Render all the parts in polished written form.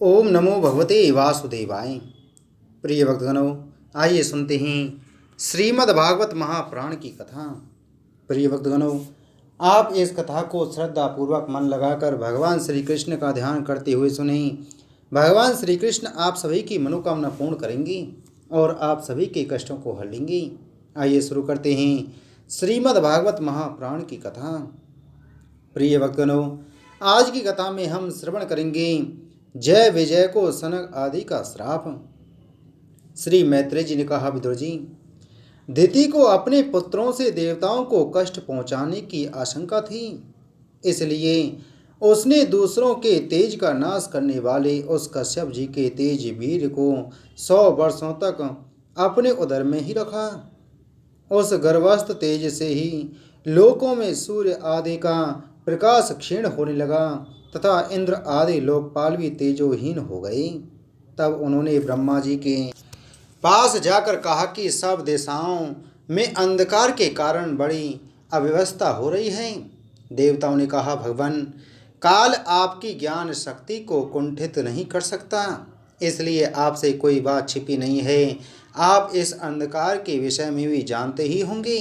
ओम नमो भगवते वासुदेवाय। प्रिय भक्तगणों, आइए सुनते हैं श्रीमद् भागवत महापुराण की कथा। प्रिय भक्तगणों, आप इस कथा को श्रद्धा पूर्वक मन लगाकर भगवान श्री कृष्ण का ध्यान करते हुए सुने। भगवान श्री कृष्ण आप सभी की मनोकामना पूर्ण करेंगे और आप सभी के कष्टों को हर लेंगे। आइए शुरू करते हैं श्रीमद् भागवत महापुराण की कथा। प्रिय भक्तगणों, आज की कथा में हम श्रवण करेंगे जय विजय को सनक आदि का श्राप। श्री मैत्रेय जी ने कहा, विदुर जी, दिति को अपने पुत्रों से देवताओं को कष्ट पहुंचाने की आशंका थी, इसलिए उसने दूसरों के तेज का नाश करने वाले उस कश्यप जी के तेज वीर को 100 वर्षों तक अपने उदर में ही रखा। उस गर्भस्थ तेज से ही लोकों में सूर्य आदि का प्रकाश क्षीण होने लगा तथा इंद्र आदि लोकपाल भी तेजोहीन हो गए। तब उन्होंने ब्रह्मा जी के पास जाकर कहा कि सब दिशाओं में अंधकार के कारण बड़ी अव्यवस्था हो रही है। देवताओं ने कहा, भगवान, काल आपकी ज्ञान शक्ति को कुंठित नहीं कर सकता, इसलिए आपसे कोई बात छिपी नहीं है। आप इस अंधकार के विषय में भी जानते ही होंगे।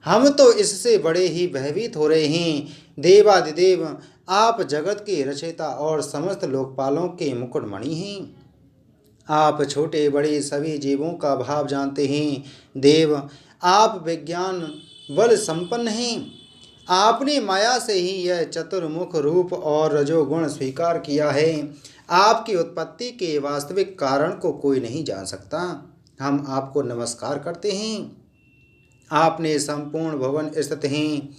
हम तो इससे बड़े ही भयभीत हो रहे हैं। देवादिदेव, आप जगत के रचयिता और समस्त लोकपालों के मुकुटमणि हैं। आप छोटे बड़े सभी जीवों का भाव जानते हैं। देव, आप विज्ञान बल संपन्न हैं। आपने माया से ही यह चतुर्मुख रूप और रजोगुण स्वीकार किया है। आपकी उत्पत्ति के वास्तविक कारण को कोई नहीं जान सकता। हम आपको नमस्कार करते हैं। आपने संपूर्ण भवन स्थित हैं।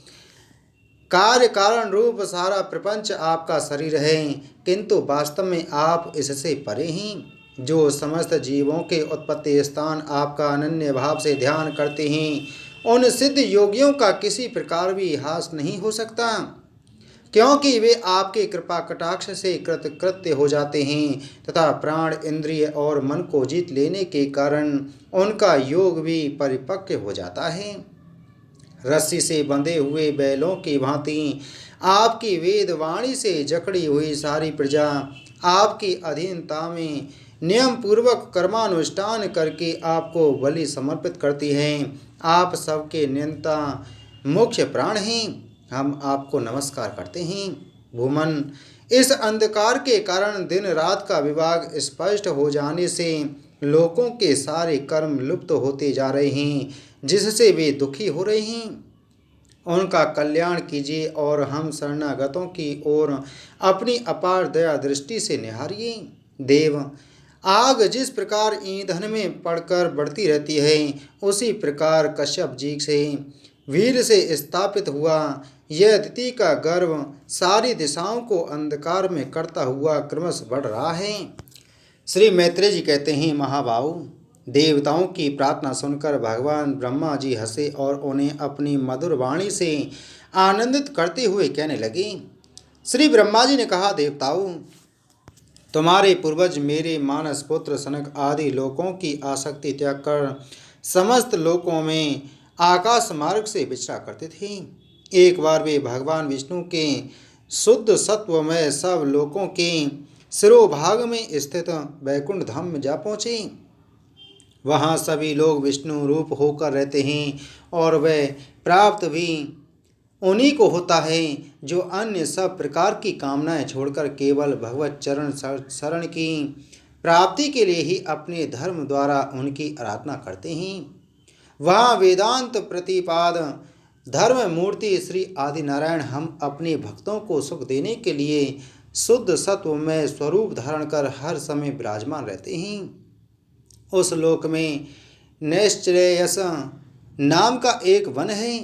कार्य कारण रूप सारा प्रपंच आपका शरीर है, किंतु वास्तव में आप इससे परे हैं। जो समस्त जीवों के उत्पत्ति स्थान आपका अनन्य भाव से ध्यान करते हैं, उन सिद्ध योगियों का किसी प्रकार भी हास नहीं हो सकता, क्योंकि वे आपके कृपा कटाक्ष से कृतकृत्य हो जाते हैं तथा प्राण, इंद्रिय और मन को जीत लेने के कारण उनका योग भी परिपक्व हो जाता है। रस्सी से बंधे हुए बैलों की भांति आपकी वेद वाणी से जकड़ी हुई सारी प्रजा आपकी अधीनता में नियम पूर्वक कर्मानुष्ठान करके आपको बलि समर्पित करती है। आप सबके नियंता मुख्य प्राण हैं। हम आपको नमस्कार करते हैं। भूमन, इस अंधकार के कारण दिन रात का विभाग स्पष्ट हो जाने से लोगों के सारे कर्म लुप्त होते जा रहे हैं, जिससे वे दुखी हो रहे हैं। उनका कल्याण कीजिए और हम शरणागतों की ओर अपनी अपार दया दृष्टि से निहारिए। देव, आग जिस प्रकार ईंधन में पड़कर बढ़ती रहती है, उसी प्रकार कश्यप जी से वीर से स्थापित हुआ यह दिति का गर्व सारी दिशाओं को अंधकार में करता हुआ क्रमश बढ़ रहा है। श्री मैत्रेय जी कहते हैं, महाभाव, देवताओं की प्रार्थना सुनकर भगवान ब्रह्मा जी हंसे और उन्हें अपनी मधुर वाणी से आनंदित करते हुए कहने लगे। श्री ब्रह्मा जी ने कहा, देवताओं, तुम्हारे पूर्वज मेरे मानस पुत्र सनक आदि लोकों की आसक्ति त्याग कर समस्त लोकों में आकाश मार्ग से विचरा करते थे। एक बार वे भगवान विष्णु के शुद्ध सत्वमय सब लोकों के शिरोभाग में स्थित वैकुंठ धाम में जा पहुँचे। वहाँ सभी लोग विष्णु रूप होकर रहते हैं और वह प्राप्त भी उन्हीं को होता है जो अन्य सब प्रकार की कामनाएं छोड़कर केवल भगवत चरण शरण की प्राप्ति के लिए ही अपने धर्म द्वारा उनकी आराधना करते हैं। वहाँ वेदांत प्रतिपाद धर्म मूर्ति श्री आदिनारायण हम अपने भक्तों को सुख देने के लिए शुद्ध सत्व में स्वरूप धारण कर हर समय विराजमान रहते हैं। उस लोक में नैश्चर्यस नाम का एक वन है,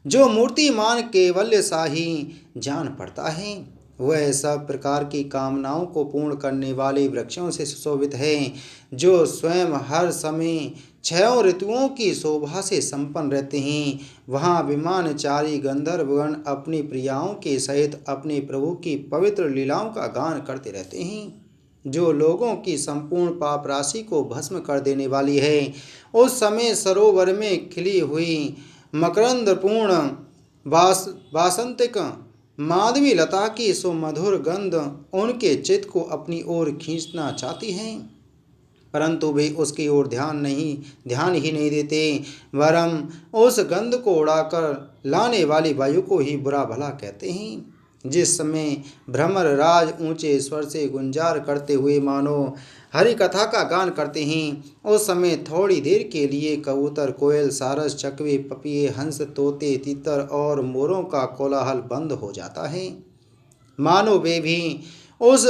जो मूर्तिमान केवल्य सा ही जान पड़ता है। वह सब प्रकार की कामनाओं को पूर्ण करने वाले वृक्षों से सुशोभित है, जो स्वयं हर समय 6 ऋतुओं की शोभा से संपन्न रहते हैं। वहाँ विमानचारी गंधर्वगण अपनी प्रियाओं के सहित अपने प्रभु की पवित्र लीलाओं का गान करते रहते हैं, जो लोगों की संपूर्ण पाप राशि को भस्म कर देने वाली है। उस समय सरोवर में खिली हुई मकरंदपूर्ण वासंतिक माधवी लता की सुमधुर गंध उनके चित्त को अपनी ओर खींचना चाहती हैं, परंतु वे उसकी ओर ध्यान ही नहीं देते, वरम उस गंध को उड़ाकर लाने वाली वायु को ही बुरा भला कहते हैं। जिस समय भ्रमर राज ऊंचे स्वर से गुंजार करते हुए मानो हरि कथा का गान करते हैं, उस समय थोड़ी देर के लिए कबूतर, कोयल, सारस, चकवे, पपिए, हंस, तोते, तीतर और मोरों का कोलाहल बंद हो जाता है। मानो वे भी उस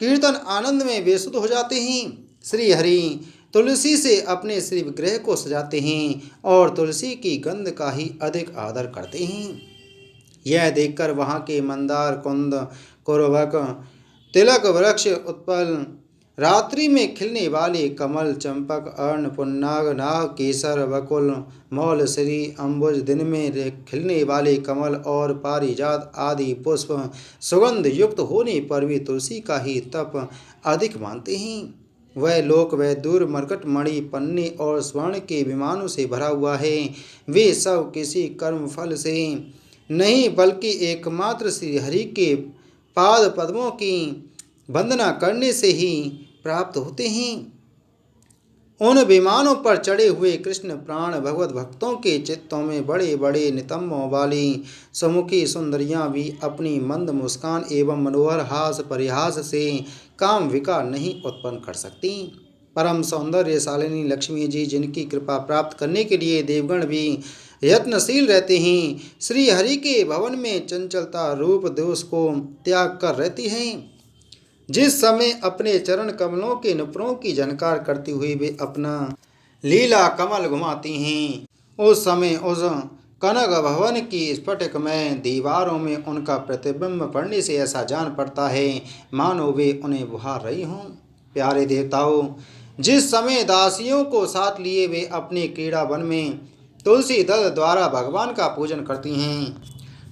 कीर्तन आनंद में बेसुध हो जाते हैं। श्री हरि तुलसी से अपने श्री विग्रह को सजाते हैं और तुलसी की गंध का ही अधिक आदर करते हैं। यह देखकर वहाँ के मंदार, कुंद, कुरवक, तिलक वृक्ष, उत्पल, रात्रि में खिलने वाले कमल, चंपक, अर्ण, पुन्नाग, नाग, केसर, बकुल, मौल, श्री, अम्बुज, दिन में खिलने वाले कमल और पारिजात आदि पुष्प सुगंध युक्त होने पर भी तुलसी का ही तप अधिक मानते हैं। वह लोक वह दूर मरकट, मणि, पन्ने और स्वर्ण के विमानों से भरा हुआ है। वे सब किसी कर्म फल से नहीं बल्कि एकमात्र श्री हरि के पाद पद्मों की वंदना करने से ही प्राप्त होते हैं। उन विमानों पर चढ़े हुए कृष्ण प्राण भगवत भक्तों के चित्तों में बड़े बड़े नितंबों वाली सुमुखी सुंदरियां भी अपनी मंद मुस्कान एवं मनोहर हास परिहास से काम विकार नहीं उत्पन्न कर सकती। परम सौंदर्यशालिनी लक्ष्मी जी, जिनकी कृपा प्राप्त करने के लिए देवगण भी यत्नशील रहते हैं, श्री हरि के भवन में चंचलता रूप दोष को त्याग कर रहती हैं। जिस समय अपने चरण कमलों के नुपुरों की झनकार करती हुई वे अपना लीला कमल घुमाती हैं, उस समय उस कनक भवन की स्फटिक में दीवारों में उनका प्रतिबिंब पड़ने से ऐसा जान पड़ता है मानो वे उन्हें बुहार रही हों। प्यारे देवताओं, जिस समय दासियों को साथ लिए वे अपने क्रीड़ा वन में तुलसी दल द्वारा भगवान का पूजन करती हैं,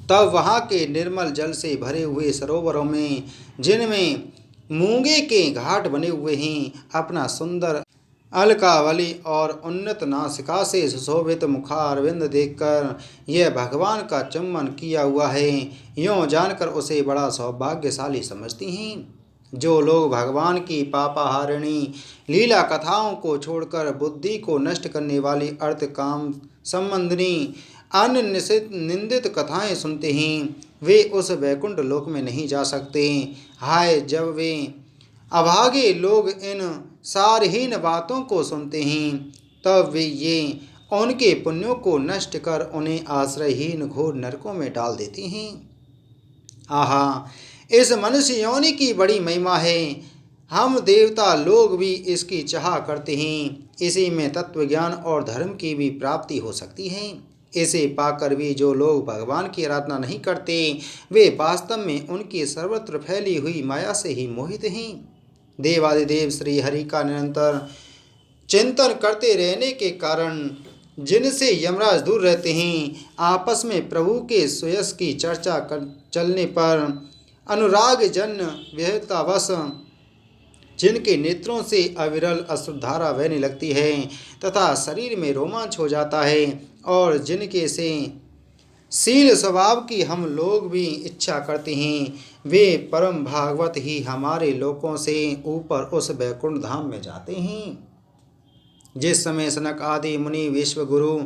तब वहाँ के निर्मल जल से भरे हुए सरोवरों में, जिनमें मूंगे के घाट बने हुए हैं, अपना सुंदर अलकावली और उन्नत नासिका से सुशोभित मुखारविंद देखकर यह भगवान का चुम्बन किया हुआ है, यूँ जानकर उसे बड़ा सौभाग्यशाली समझती हैं। जो लोग भगवान की पापाहारिणी लीला कथाओं को छोड़कर बुद्धि को नष्ट करने वाली अर्थ काम संबंधिनी अन्य निंदित कथाएं सुनते हैं, वे उस वैकुंठ लोक में नहीं जा सकते। हाय, जब वे अभागे लोग इन सारहीन बातों को सुनते हैं, तब वे ये उनके पुण्यों को नष्ट कर उन्हें आश्रयहीन घोर नरकों में डाल देती हैं। आहा, इस मनुष्य योनि की बड़ी महिमा है। हम देवता लोग भी इसकी चाह करते हैं। इसी में तत्व ज्ञान और धर्म की भी प्राप्ति हो सकती है। इसे पाकर भी जो लोग भगवान की आराधना नहीं करते, वे वास्तव में उनकी सर्वत्र फैली हुई माया से ही मोहित हैं। देवादिदेव श्री हरि का निरंतर चिंतन करते रहने के कारण जिनसे यमराज दूर रहते हैं, आपस में प्रभु के सुयश की चर्चा चलने पर अनुराग जन्य विहतावश जिनके नेत्रों से अविरल अश्रुधारा बहने लगती है तथा शरीर में रोमांच हो जाता है, और जिनके से शील स्वभाव की हम लोग भी इच्छा करते हैं, वे परम भागवत ही हमारे लोकों से ऊपर उस वैकुंठ धाम में जाते हैं। जिस समय सनक आदि मुनि विश्व गुरु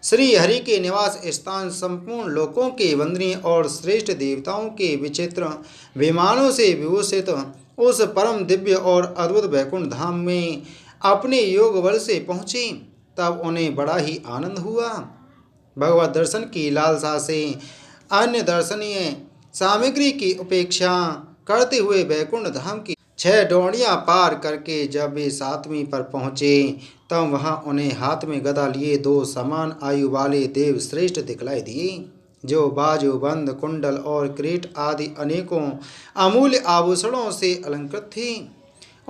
श्री हरि के निवास स्थान संपूर्ण लोकों के वंदनीय और श्रेष्ठ देवताओं के विचित्र विमानों से विभूषित उस परम दिव्य और अद्भुत वैकुंठ धाम में अपने योग बल से पहुँचे, तब उन्हें बड़ा ही आनंद हुआ। भगवत दर्शन की लालसा से अन्य दर्शनीय सामग्री की उपेक्षा करते हुए वैकुंठ धाम की 6 डोरियां पार करके जब वे 7वीं पर पहुँचे, तब वहाँ उन्हें हाथ में गदा लिए 2 समान आयु वाले देव श्रेष्ठ दिखलाई दिए, जो बाजूबंद, कुंडल और किरीट आदि अनेकों अमूल्य आभूषणों से अलंकृत थे।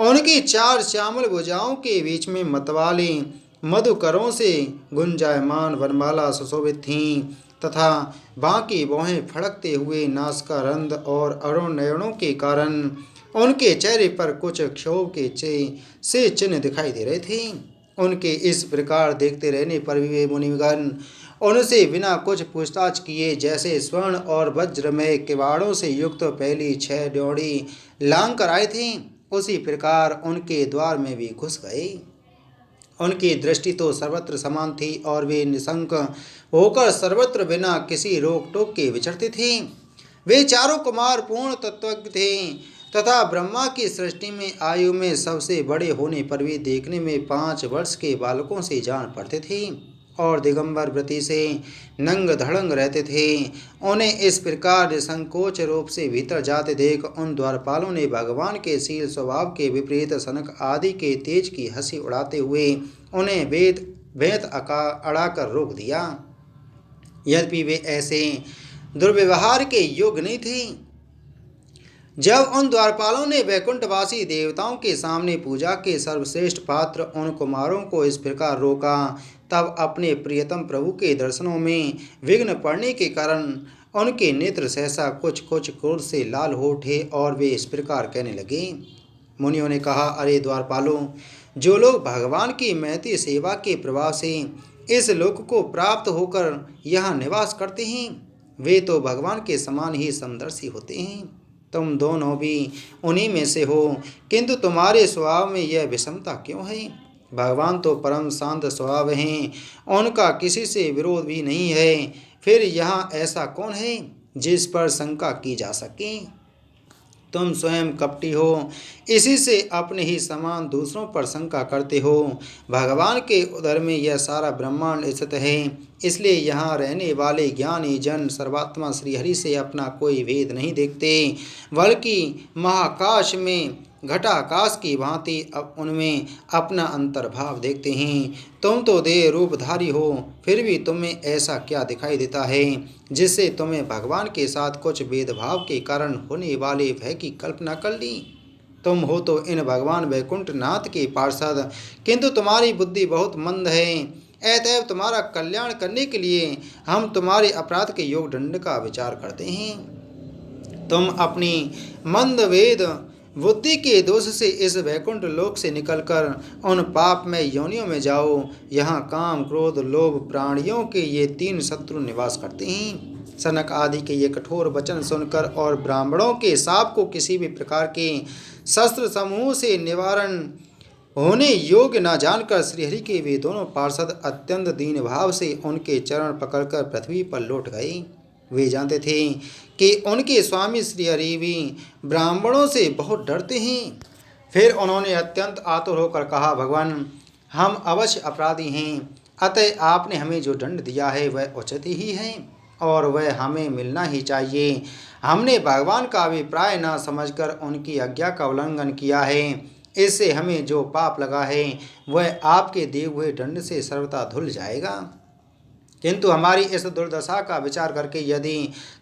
उनकी 4 श्यामल भुजाओं के बीच में मतवाली मधुकरों से गुंजायमान वनमाला सुशोभित थीं तथा बाकी भौहें फड़कते हुए नासिकारंध और अरुण नयनों के कारण उनके चेहरे पर कुछ क्षोभ के से चिन्ह दिखाई दे रहे थे। उनके इस प्रकार देखते रहने पर भी वे मुनिगण उनसे बिना कुछ पूछताछ किए जैसे स्वर्ण और वज्रमय किवाड़ों से युक्त पहली 6 ड्योढ़ी लांग कर आए थे, उसी प्रकार उनके द्वार में भी घुस गए। उनकी दृष्टि तो सर्वत्र समान थी और वे निशंक होकर सर्वत्र बिना किसी रोक टोक के विचरते थे। वे चारों कुमार पूर्ण तत्वज्ञ थे तथा ब्रह्मा की सृष्टि में आयु में सबसे बड़े होने पर भी देखने में 5 वर्ष के बालकों से जान पड़ते थे और दिगंबर व्रति से नंग धड़ंग रहते थे। उन्हें इस प्रकार संकोच रूप से भीतर जाते देख उन द्वारपालों ने भगवान के शील स्वभाव के विपरीत सनक आदि के तेज की हंसी उड़ाते हुए उन्हें वेद अड़ाकर रोक दिया। यद्यपि वे ऐसे दुर्व्यवहार के योग्य नहीं थे। जब उन द्वारपालों ने वैकुंठवासी देवताओं के सामने पूजा के सर्वश्रेष्ठ पात्र उन कुमारों को इस प्रकार रोका, तब अपने प्रियतम प्रभु के दर्शनों में विघ्न पड़ने के कारण उनके नेत्र सहसा कुछ कुछ क्रोध से लाल हो उठे और वे इस प्रकार कहने लगे। मुनियों ने कहा, अरे द्वारपालों, जो लोग भगवान की महती सेवा के प्रभाव से इस लोक को प्राप्त होकर यहाँ निवास करते हैं, वे तो भगवान के समान ही समदर्शी होते हैं। तुम दोनों भी उन्हीं में से हो, किंतु तुम्हारे स्वभाव में यह विषमता क्यों है? भगवान तो परम शांत स्वभाव हैं, उनका किसी से विरोध भी नहीं है। फिर यहाँ ऐसा कौन है जिस पर शंका की जा सके? तुम स्वयं कपटी हो, इसी से अपने ही समान दूसरों पर शंका करते हो। भगवान के उदर में यह सारा ब्रह्मांड स्थित है, इसलिए यहाँ रहने वाले ज्ञानी जन सर्वात्मा श्रीहरि से अपना कोई भेद नहीं देखते, बल्कि महाकाश में घटाकाश की भांति अब उनमें अपना अंतर्भाव देखते हैं। तुम तो देह रूपधारी हो, फिर भी तुम्हें ऐसा क्या दिखाई देता है जिससे तुम्हें भगवान के साथ कुछ भेदभाव के कारण होने वाले भय की कल्पना कर ली? तुम हो तो इन भगवान वैकुंठनाथ के पार्षद, किंतु तुम्हारी बुद्धि बहुत मंद है। अतएव तुम्हारा कल्याण करने के लिए हम तुम्हारे अपराध के योग दंड का विचार करते हैं। तुम अपनी मंद वेद बुद्धि के दोष से इस वैकुंठ लोक से निकलकर उन पाप में योनियों में जाओ। यहाँ काम, क्रोध, लोभ प्राणियों के ये 3 शत्रु निवास करते हैं। सनक आदि के ये कठोर वचन सुनकर और ब्राह्मणों के शाप को किसी भी प्रकार के शस्त्र समूह से निवारण होने योग्य न जानकर श्रीहरि के वे दोनों पार्षद अत्यंत दीन भाव से उनके चरण पकड़कर पृथ्वी पर लौट गए। वे जानते थे कि उनके स्वामी श्रीहरि भी ब्राह्मणों से बहुत डरते हैं। फिर उन्होंने अत्यंत आतुर होकर कहा, भगवान, हम अवश्य अपराधी हैं, अतः आपने हमें जो दंड दिया है वह उचित ही है और वह हमें मिलना ही चाहिए। हमने भगवान का अभिप्राय न समझकर उनकी आज्ञा का उल्लंघन किया है, इससे हमें जो पाप लगा है वह आपके दिए हुए दंड से सर्वथा धुल जाएगा। किंतु हमारी इस दुर्दशा का विचार करके यदि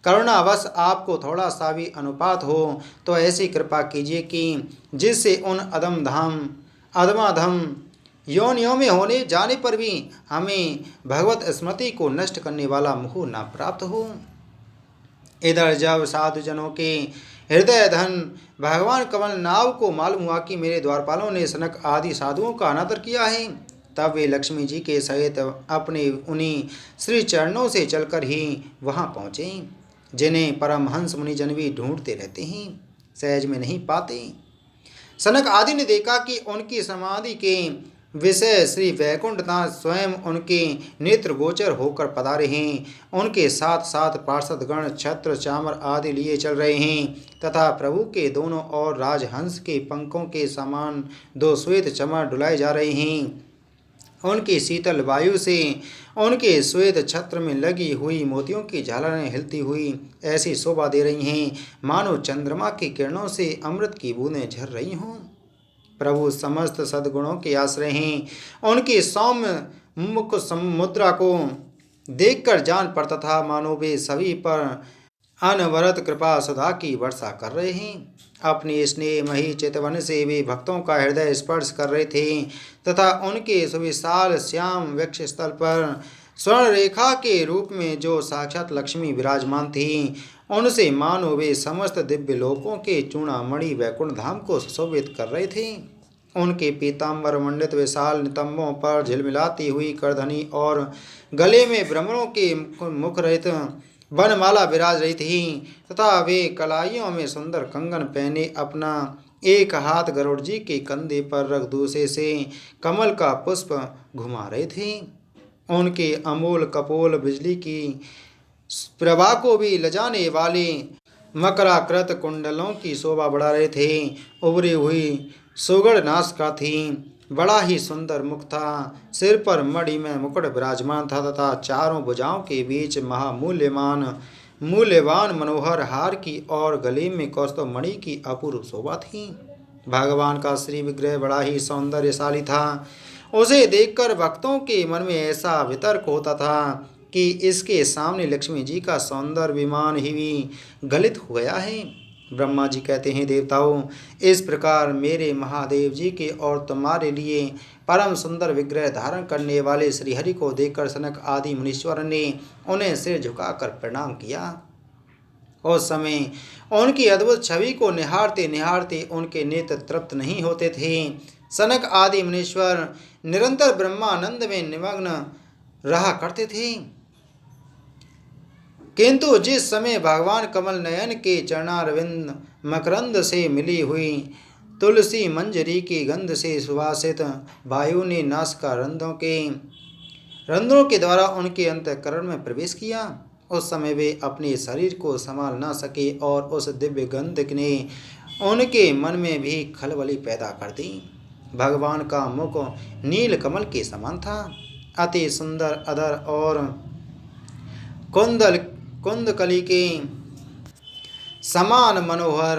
करुणावश आपको थोड़ा सा भी अनुपात हो तो ऐसी कृपा कीजिए कि जिससे उन अधमाधम योनियों में होने जाने पर भी हमें भगवत स्मृति को नष्ट करने वाला मोह न प्राप्त हो। इधर जब साधुजनों के हृदय धन भगवान कमल नाव को मालूम हुआ कि मेरे द्वारपालों ने सनक आदि साधुओं का अनादर किया है, तब वे लक्ष्मी जी के सहित अपने उन्हीं श्री चरणों से चलकर ही वहां पहुँचे, जिन्हें परमहंस मुनिजन भी ढूंढते रहते हैं, सहज में नहीं पाते। सनक आदि ने देखा कि उनकी समाधि के विषय श्री वैकुंठनाथ स्वयं उनके नेत्र गोचर होकर पधारे हैं। उनके साथ साथ पार्षदगण छत्र चामर आदि लिए चल रहे हैं तथा प्रभु के दोनों ओर राजहंस के पंखों के समान 2 श्वेत चमर डुलाए जा रहे हैं। उनकी शीतल वायु से उनके श्वेत छत्र में लगी हुई मोतियों की झालरें हिलती हुई ऐसी शोभा दे रही हैं मानो चंद्रमा की किरणों से अमृत की बूंदें झर रही हों। प्रभु समस्त सद्गुणों के आश्रय हैं। उनकी सौम्य मुख मुद्रा को देखकर जान पड़ता था मानो वे सभी पर अनवरत कृपा सुधा की वर्षा कर रहे हैं। अपनी स्नेहमयी चितवन से वे भक्तों का हृदय स्पर्श कर रहे थे तथा उनके सुविशाल श्याम वक्ष स्थल पर स्वर्ण रेखा के रूप में जो साक्षात लक्ष्मी विराजमान थी, उनसे मानो वे समस्त दिव्य लोकों के चूड़ामणि वैकुंठ धाम को सुशोभित कर रहे थे। उनके पीताम्बर मंडित विशाल नितंबों पर झिलमिलाती हुई करधनी और गले में भ्रमरों के मुख रहित वनमाला विराज रही थी तथा वे कलाइयों में सुंदर कंगन पहने अपना एक हाथ गरुड़ जी के कंधे पर रख दूसरे से कमल का पुष्प घुमा रहे थे। उनके अमूल कपोल बिजली की प्रभा को भी लजाने वाले मकराकृत कुंडलों की शोभा बढ़ा रहे थे। उभरी हुई सुगढ़ नासिका थी, बड़ा ही सुंदर मुख था, सिर पर मणि में मुकुट विराजमान था तथा चारों भुजाओं के बीच मूल्यवान मनोहर हार की और गले में कौस्तुभ मणि की अपूर्व शोभा थी। भगवान का श्री विग्रह बड़ा ही सौंदर्यशाली था। उसे देखकर भक्तों के मन में ऐसा वितर्क होता था कि इसके सामने लक्ष्मी जी का सौंदर्य विमान ही भी गलित हो गया है। ब्रह्मा जी कहते हैं, देवताओं, इस प्रकार मेरे महादेव जी के और तुम्हारे लिए परम सुंदर विग्रह धारण करने वाले श्रीहरि को देखकर सनक आदि मुनीश्वर ने उन्हें सिर झुकाकर प्रणाम किया। उस समय उनकी अद्भुत छवि को निहारते निहारते उनके नेत्र तृप्त नहीं होते थे। सनक आदि मुनीश्वर निरंतर ब्रह्मानंद में निमग्न रहा करते थे, किंतु जिस समय भगवान कमल नयन के चरणारविंद मकरंद से मिली हुई तुलसी मंजरी की गंध से सुवासित वायु ने नासिका रंध्रों के द्वारा उनके अंतःकरण में प्रवेश किया, उस समय वे अपने शरीर को संभाल न सके और उस दिव्य गंध ने उनके मन में भी खलबली पैदा कर दी। भगवान का मुख नील कमल के समान था, अति सुंदर अधर और कुंदकली के समान मनोहर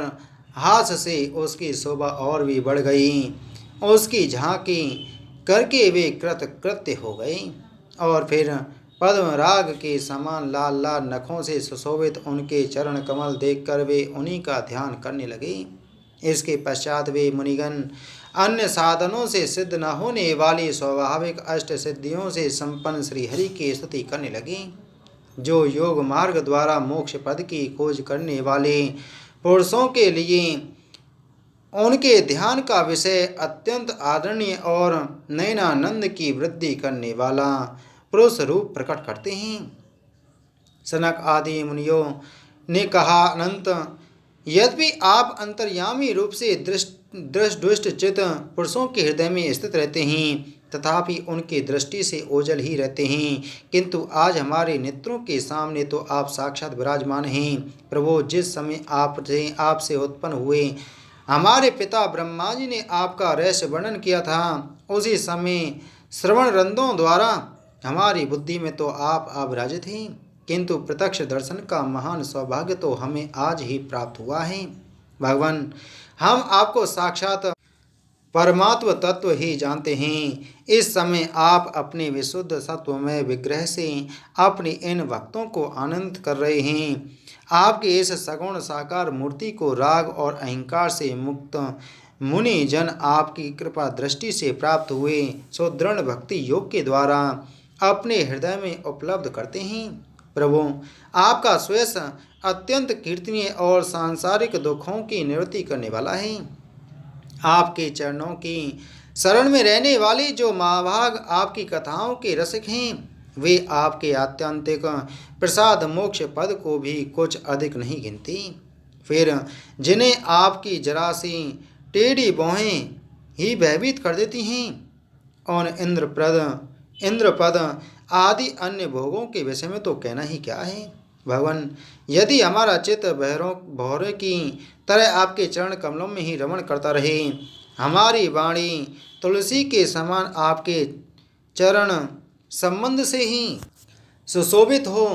हास से उसकी शोभा और भी बढ़ गई। उसकी झांकी करके वे कृत्य हो गए और फिर पद्मराग के समान लाल लाल नखों से सुशोभित उनके चरण कमल देखकर वे उन्हीं का ध्यान करने लगे। इसके पश्चात वे मुनिगण अन्य साधनों से सिद्ध न होने वाली स्वाभाविक अष्ट सिद्धियों से संपन्न श्रीहरि की स्तुति करने लगे, जो योग मार्ग द्वारा मोक्ष पद की खोज करने वाले पुरुषों के लिए उनके ध्यान का विषय अत्यंत आदरणीय और नयनानंद की वृद्धि करने वाला पुरुष रूप प्रकट करते हैं। सनक आदि मुनियों ने कहा, अनंत, यद्यपि आप अंतर्यामी रूप से दृष्ट चित पुरुषों के हृदय में स्थित रहते हैं, तथापि उनकी दृष्टि से ओझल ही रहते हैं, किंतु आज हमारे नेत्रों के सामने तो आप साक्षात विराजमान हैं। प्रभु, जिस समय आपसे उत्पन्न हुए हमारे पिता ब्रह्मा जी ने आपका रहस्य वर्णन किया था, उसी समय श्रवण रंध्रों द्वारा हमारी बुद्धि में तो आप विराजित हैं, किंतु प्रत्यक्ष दर्शन का महान सौभाग्य तो हमें आज ही प्राप्त हुआ है। भगवान, हम आपको साक्षात परमात्म तत्व ही जानते हैं। इस समय आप अपने विशुद्ध सत्वमय विग्रह से अपने इन भक्तों को आनंदित कर रहे हैं। आपकी इस सगुण साकार मूर्ति को राग और अहंकार से मुक्त मुनि जन आपकी कृपा दृष्टि से प्राप्त हुए सुदृढ़ भक्ति योग के द्वारा अपने हृदय में उपलब्ध करते हैं। प्रभु, आपका श्वेस अत्यंत कीर्तनीय और सांसारिक दुखों की निवृत्ति करने वाला है। आपके चरणों की शरण में रहने वाले जो महाभाग आपकी कथाओं के रसिक हैं, वे आपके आत्यंतिक प्रसाद मोक्ष पद को भी कुछ अधिक नहीं गिनती। फिर जिन्हें आपकी जरा सी टेढ़ी भौहें ही भयभीत कर देती हैं, और इंद्रपद आदि अन्य भोगों के विषय में तो कहना ही क्या है। भगवान, यदि हमारा चित्त भौरे की तरह आपके चरण कमलों में ही रमण करता रहे, हमारी वाणी तुलसी के समान आपके चरण संबंध से ही सुशोभित हो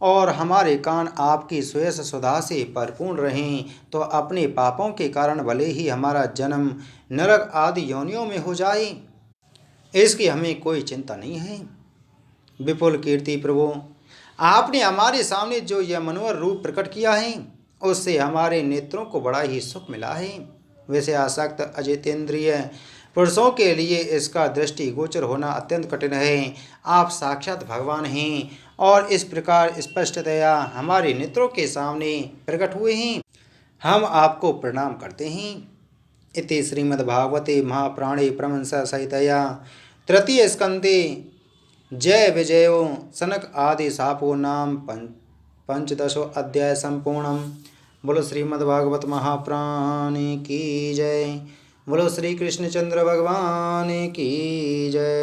और हमारे कान आपकी श्वेत सुधा से परिपूर्ण रहें, तो अपने पापों के कारण भले ही हमारा जन्म नरक आदि योनियों में हो जाए, इसकी हमें कोई चिंता नहीं है। विपुल कीर्ति प्रभु, आपने हमारे सामने जो यह मनोहर रूप प्रकट किया है, उससे हमारे नेत्रों को बड़ा ही सुख मिला है। वैसे आसक्त अजितेंद्रिय पुरुषों के लिए इसका दृष्टि गोचर होना अत्यंत कठिन है। आप साक्षात भगवान हैं और इस प्रकार स्पष्टतया हमारे नेत्रों के सामने प्रकट हुए हैं। हम आपको प्रणाम करते हैं। इति श्रीमद्भागवते महापुराणे परमहंससंहितया तृतीय स्कन्धे जय विजयो सनक आदि शापो नाम पंचदशो अध्याय संपूर्णम। बोलो श्रीमद्भागवत महापुराण की जय। बोलो श्री कृष्णचंद्र भगवान की जय।